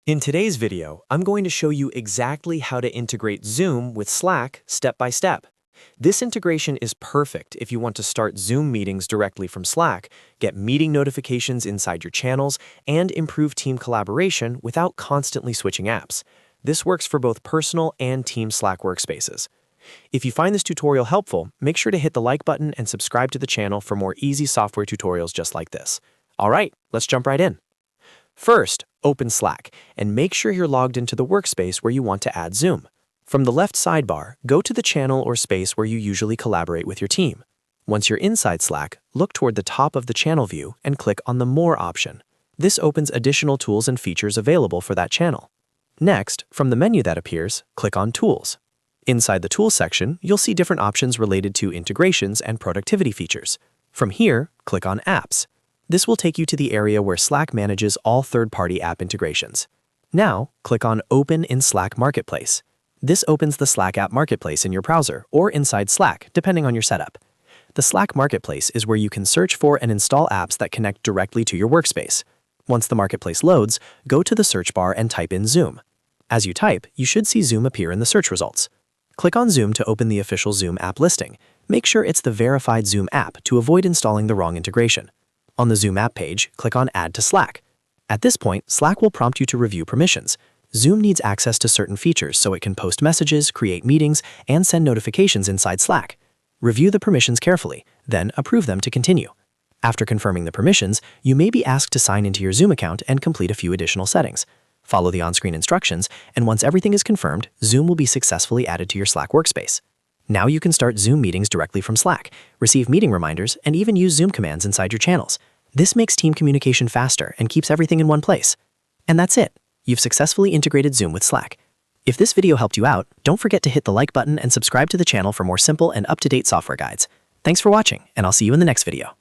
In today's video, I'm going to show you exactly how to integrate Zoom with Slack step by step. This integration is perfect if you want to start Zoom meetings directly from Slack, get meeting notifications inside your channels, and improve team collaboration without constantly switching apps. This works for both personal and team Slack workspaces. If you find this tutorial helpful, make sure to hit the like button and subscribe to the channel for more easy software tutorials just like this. All right, let's jump right in. First, open Slack and make sure you're logged into the workspace where you want to add Zoom. From the left sidebar, go to the channel or space where you usually collaborate with your team. Once you're inside Slack, look toward the top of the channel view and click on the More option. This opens additional tools and features available for that channel. Next, from the menu that appears, click on Tools. Inside the Tools section, you'll see different options related to integrations and productivity features. From here, click on Apps. This will take you to the area where Slack manages all third-party app integrations. Now, click on Open in Slack Marketplace. This opens the Slack app marketplace in your browser or inside Slack, depending on your setup. The Slack Marketplace is where you can search for and install apps that connect directly to your workspace. Once the marketplace loads, go to the search bar and type in Zoom. As you type, you should see Zoom appear in the search results. Click on Zoom to open the official Zoom app listing. Make sure it's the verified Zoom app to avoid installing the wrong integration. On the Zoom app page, click on Add to Slack. At this point, Slack will prompt you to review permissions. Zoom needs access to certain features so it can post messages, create meetings, and send notifications inside Slack. Review the permissions carefully, then approve them to continue. After confirming the permissions, you may be asked to sign into your Zoom account and complete a few additional settings. Follow the on-screen instructions, and once everything is confirmed, Zoom will be successfully added to your Slack workspace. Now you can start Zoom meetings directly from Slack, receive meeting reminders, and even use Zoom commands inside your channels. This makes team communication faster and keeps everything in one place. And that's it. You've successfully integrated Zoom with Slack. If this video helped you out, don't forget to hit the like button and subscribe to the channel for more simple and up-to-date software guides. Thanks for watching, and I'll see you in the next video.